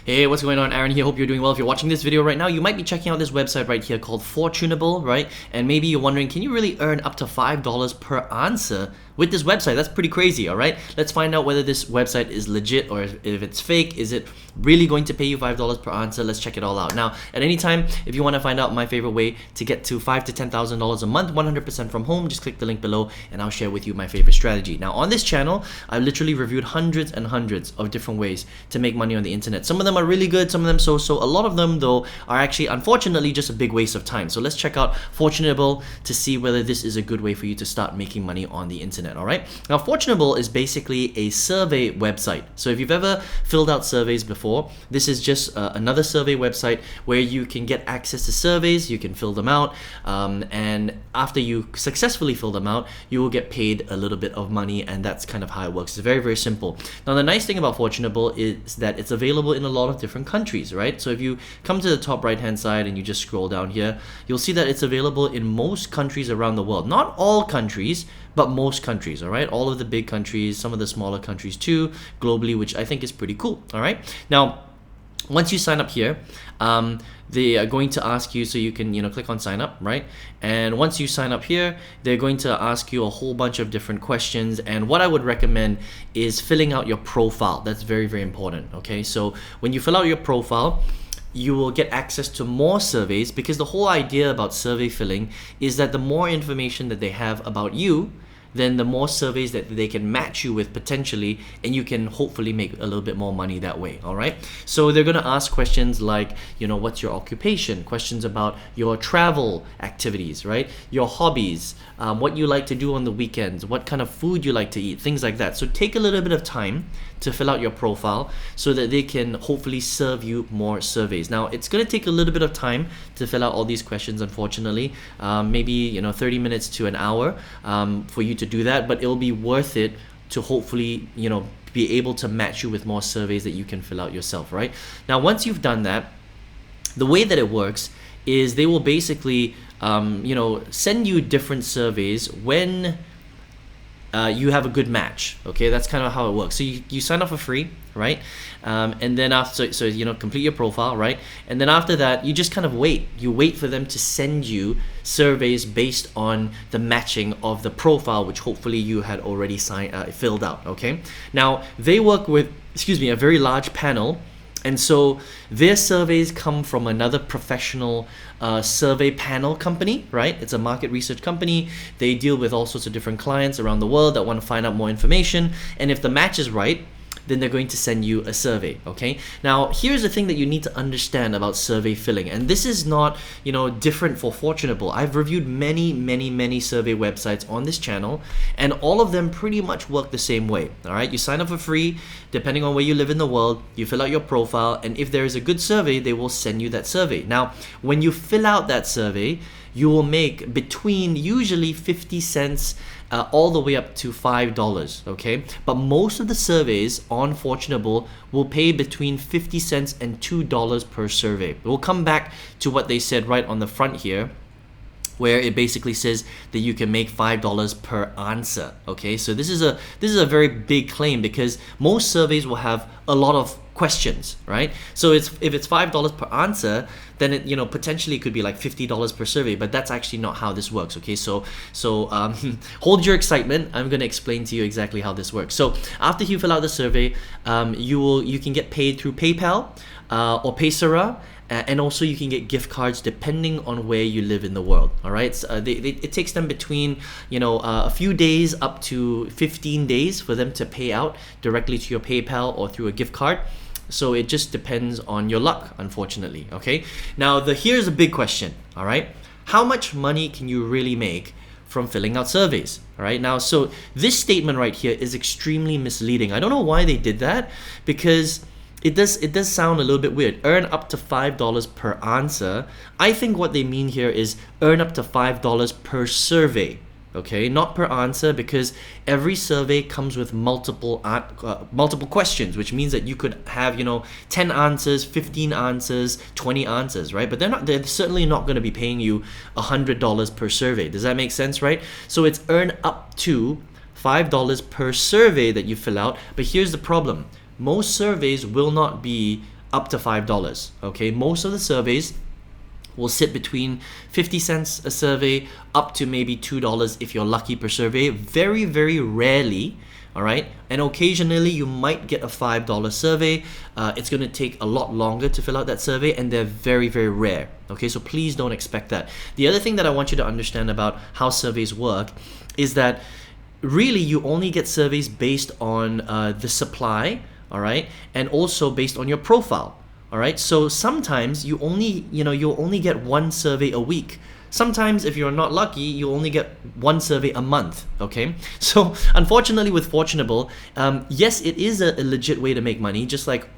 Hey, what's going on? Aaron here. Hope you're doing well. If you're watching this video right now, you might be checking out this website right here called Fortunable, right? And maybe you're wondering, can you really earn up to $5 per answer with this website? That's pretty crazy, all right? Let's find out whether this website is legit or if it's fake. Is it really going to pay you $5 per answer? Let's check it all out. Now, at any time, if you want to find out my favorite way to get to $5,000 to $10,000 a month, 100% from home, just click the link below and I'll share with you my favorite strategy. Now, on this channel, I've literally reviewed hundreds and hundreds of different ways to make money on the internet. Some of them are really good, some of them so-so. A lot of them, though, are actually, unfortunately, just a big waste of time. So let's check out Fortunable to see whether this is a good way for you to start making money on the internet, all right? Now, Fortunable is basically a survey website. So if you've ever filled out surveys before, this is just another survey website where you can get access to surveys, you can fill them out, and after you successfully fill them out, you will get paid a little bit of money, and that's kind of how it works. It's very, very simple. Now, the nice thing about Fortunable is that it's available in a lot of different countries, right? So if you come to the top right hand side and you just scroll down here, you'll see that it's available in most countries around the world. Not all countries, but most countries, all right? All of the big countries, some of the smaller countries too, globally, which I think is pretty cool, all right? Now, once you sign up here, they are going to ask you, so you can click on sign up, right? And once you sign up here, they're going to ask you a whole bunch of different questions, and what I would recommend is filling out your profile. That's very, very important, okay? So when you fill out your profile, you will get access to more surveys, because the whole idea about survey filling is that the more information that they have about you, then the more surveys that they can match you with potentially, and you can hopefully make a little bit more money that way, all right? So they're gonna ask questions like, what's your occupation? Questions about your travel activities, right? Your hobbies, what you like to do on the weekends, what kind of food you like to eat, things like that. So take a little bit of time to fill out your profile so that they can hopefully serve you more surveys. Now, it's gonna take a little bit of time to fill out all these questions, unfortunately. Maybe 30 minutes to an hour for you to do that, but it'll be worth it to hopefully be able to match you with more surveys that you can fill out yourself, right? Now, once you've done that, the way that it works is they will basically send you different surveys when you have a good match. Okay, that's kind of how it works. So you sign up for free, right? And then after, so complete your profile, right? And then after that, you just kind of wait. You wait for them to send you surveys based on the matching of the profile, which hopefully you had already filled out. Okay. Now they work with, a very large panel. And so their surveys come from another professional survey panel company, right? It's a market research company. They deal with all sorts of different clients around the world that want to find out more information. And if the match is right, then they're going to send you a survey, okay? Now, here's the thing that you need to understand about survey filling, and this is not, different for Fortunable. I've reviewed many, many, many survey websites on this channel, and all of them pretty much work the same way, all right? You sign up for free, depending on where you live in the world, you fill out your profile, and if there is a good survey, they will send you that survey. Now, when you fill out that survey, you will make between usually 50 cents all the way up to $5, okay? But most of the surveys on Fortunable will pay between 50 cents and $2 per survey. We'll come back to what they said right on the front here, where it basically says that you can make $5 per answer, okay? So this is a very big claim, because most surveys will have a lot of questions, right? So if it's $5 per answer, then it potentially could be like $50 per survey, but that's actually not how this works, okay? So hold your excitement. I'm going to explain to you exactly how this works. So after you fill out the survey, you can get paid through PayPal or Paysera. And also you can get gift cards depending on where you live in the world, all right? So, it takes them between a few days up to 15 days for them to pay out directly to your PayPal or through a gift card. So it just depends on your luck, unfortunately, okay? Now, here's a big question, all right? How much money can you really make from filling out surveys, all right? Now, so this statement right here is extremely misleading. I don't know why they did that, because it does sound a little bit weird. Earn up to $5 per answer. I think what they mean here is earn up to $5 per survey, okay? Not per answer, because every survey comes with multiple questions, which means that you could have 10 answers, 15 answers, 20 answers, right? But they're certainly not going to be paying you $100 per survey. Does that make sense, right? So it's earn up to $5 per survey that you fill out. But here's the problem. Most surveys will not be up to $5. Okay, most of the surveys will sit between 50 cents a survey up to maybe $2 if you're lucky per survey. Very, very rarely, all right, and occasionally you might get a $5 survey. It's going to take a lot longer to fill out that survey, and they're very, very rare. Okay, so please don't expect that. The other thing that I want you to understand about how surveys work is that really you only get surveys based on the supply, all right, and also based on your profile. All right, so sometimes you'll only get one survey a week. Sometimes if you're not lucky, you only get one survey a month. Okay, so unfortunately with Fortunable, yes, it is a legit way to make money, just like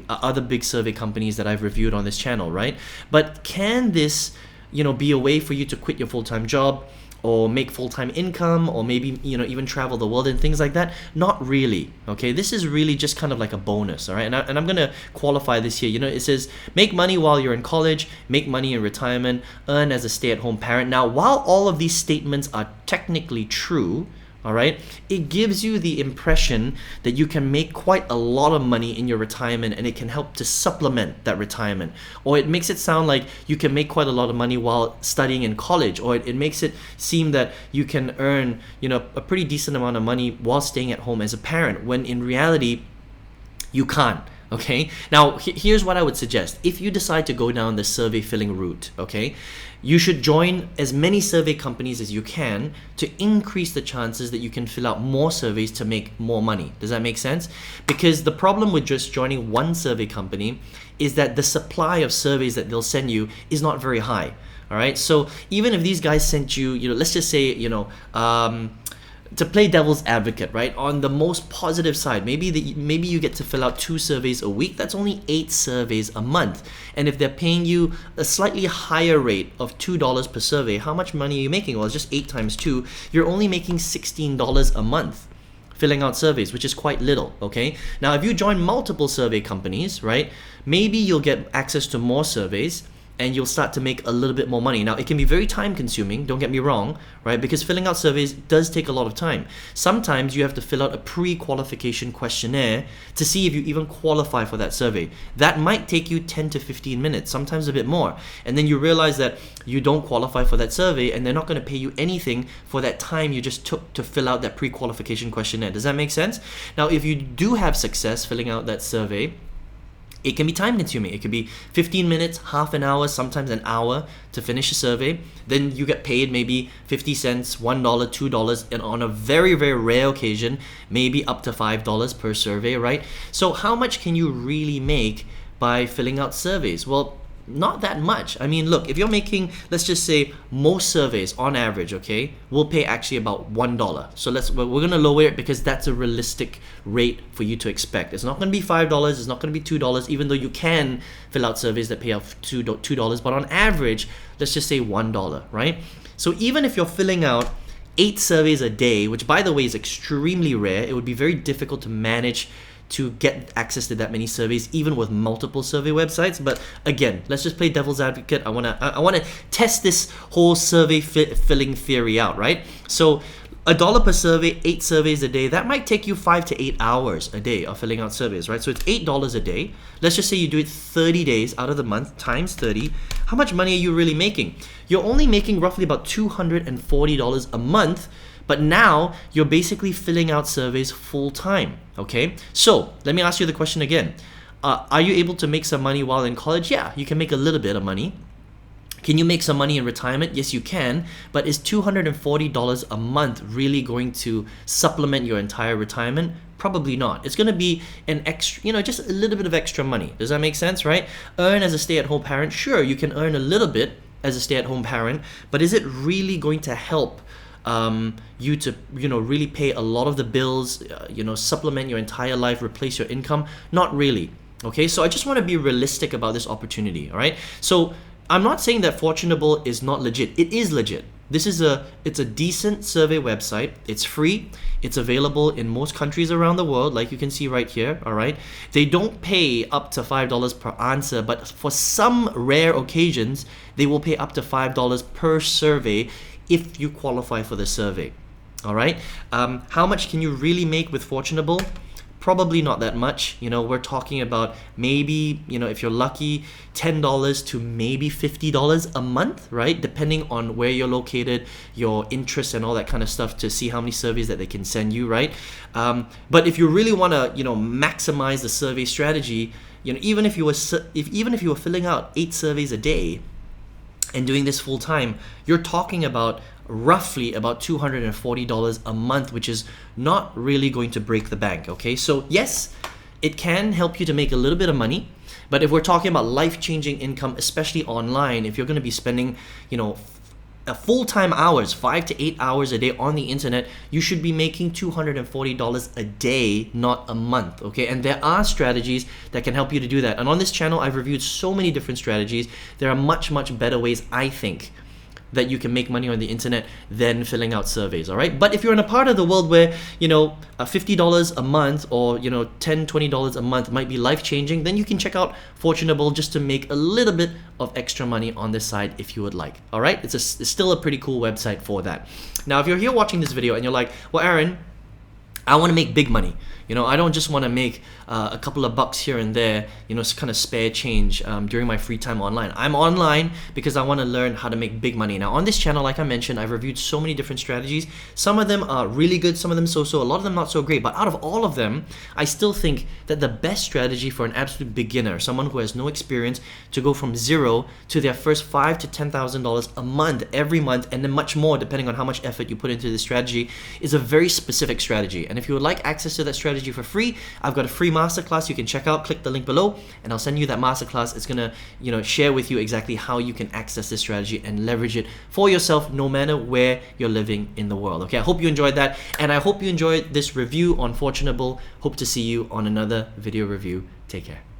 other big survey companies that I've reviewed on this channel, right? But can this be a way for you to quit your full-time job, or make full-time income, or maybe even travel the world and things like that? Not really. Okay, this is really just kind of like a bonus. All right, and I'm gonna qualify this here. It says make money while you're in college, make money in retirement, earn as a stay-at-home parent. Now, while all of these statements are technically true, all right, it gives you the impression that you can make quite a lot of money in your retirement, and it can help to supplement that retirement. Or it makes it sound like you can make quite a lot of money while studying in college, or it makes it seem that you can earn a pretty decent amount of money while staying at home as a parent, when in reality you can't. Okay, now here's what I would suggest. If you decide to go down the survey filling route, okay, you should join as many survey companies as you can to increase the chances that you can fill out more surveys to make more money. Does that make sense? Because the problem with just joining one survey company is that the supply of surveys that they'll send you is not very high. All right, so even if these guys sent you, let's just say, to play devil's advocate, right? On the most positive side, maybe you get to fill out 2 surveys a week. That's only 8 surveys a month. And if they're paying you a slightly higher rate of $2 per survey, how much money are you making? Well, it's just 8 times 2. You're only making $16 a month filling out surveys, which is quite little. Okay. Now, if you join multiple survey companies, right, maybe you'll get access to more surveys, and you'll start to make a little bit more money. Now, it can be very time consuming, don't get me wrong, right? Because filling out surveys does take a lot of time. Sometimes you have to fill out a pre-qualification questionnaire to see if you even qualify for that survey. That might take you 10 to 15 minutes, sometimes a bit more. And then you realize that you don't qualify for that survey, and they're not going to pay you anything for that time you just took to fill out that pre-qualification questionnaire. Does that make sense? Now, if you do have success filling out that survey, it can be time consuming. It could be 15 minutes, half an hour, sometimes an hour to finish a survey. Then you get paid maybe 50 cents, $1, $2, and on a very, very rare occasion, maybe up to $5 per survey, right? So how much can you really make by filling out surveys? Well, not that much. I mean, look, if you're making, let's just say most surveys on average, okay, will pay actually about $1. So we're going to lower it because that's a realistic rate for you to expect. It's not going to be $5, it's not going to be $2, even though you can fill out surveys that pay out $2, but on average, let's just say $1, right? So even if you're filling out 8 surveys a day, which by the way is extremely rare, it would be very difficult to manage to get access to that many surveys, even with multiple survey websites. But again, let's just play devil's advocate. I wanna test this whole survey filling theory out, right? So $1 per survey, 8 surveys a day, that might take you 5 to 8 hours a day of filling out surveys, right? So it's $8 a day. Let's just say you do it 30 days out of the month, times 30. How much money are you really making? You're only making roughly about $240 a month, but now you're basically filling out surveys full time, okay? So let me ask you the question again. Are you able to make some money while in college? Yeah, you can make a little bit of money. Can you make some money in retirement? Yes, you can. But is $240 a month really going to supplement your entire retirement? Probably not. It's going to be an extra, just a little bit of extra money. Does that make sense, right? Earn as a stay-at-home parent. Sure, you can earn a little bit as a stay-at-home parent, but is it really going to help you to really pay a lot of the bills, supplement your entire life, replace your income? Not really. Okay, so I just want to be realistic about this opportunity. All right, so I'm not saying that Fortunable is not legit. It is legit. It's a decent survey website. It's free. It's available in most countries around the world, like you can see right here. All right, they don't pay up to $5 per answer, but for some rare occasions, they will pay up to $5 per survey if you qualify for the survey. All right, how much can you really make with Fortunable? Probably not that much. You know, we're talking about maybe, you know, if you're lucky, $10 to maybe $50 a month, right? Depending on where you're located, your interests and all that kind of stuff, to see how many surveys that they can send you, right? But if you really want to, you know, maximize the survey strategy, you know, even if you were filling out 8 surveys a day and doing this full time, you're talking about roughly about $240 a month, which is not really going to break the bank. Okay, so yes, it can help you to make a little bit of money, but if we're talking about life-changing income, especially online, if you're going to be spending, you know, a full-time hours, 5 to 8 hours a day on the internet, you should be making $240 a day, not a month. Okay, and there are strategies that can help you to do that, and on this channel I've reviewed so many different strategies. There are much better ways, I think, that you can make money on the internet than filling out surveys. All right, but if you're in a part of the world where, you know, $50 a month, or, you know, $10, $20 a month might be life-changing, then you can check out Fortunable just to make a little bit of extra money on this side if you would like. All right, it's still a pretty cool website for that. Now, if you're here watching this video and you're like, well, Aaron, I want to make big money. You know, I don't just want to make a couple of bucks here and there, you know, kind of spare change during my free time online. I'm online because I want to learn how to make big money. Now, on this channel, like I mentioned, I've reviewed so many different strategies. Some of them are really good, some of them so-so, a lot of them not so great. But out of all of them, I still think that the best strategy for an absolute beginner, someone who has no experience, to go from zero to their first $5,000 to $10,000 a month, every month, and then much more depending on how much effort you put into this strategy, is a very specific strategy. And if you would like access to that strategy for free, I've got a free masterclass you can check out. Click the link below and I'll send you that masterclass. It's gonna, you know, share with you exactly how you can access this strategy and leverage it for yourself no matter where you're living in the world. Okay, I hope you enjoyed that, and I hope you enjoyed this review on Fortunable. Hope to see you on another video review. Take care.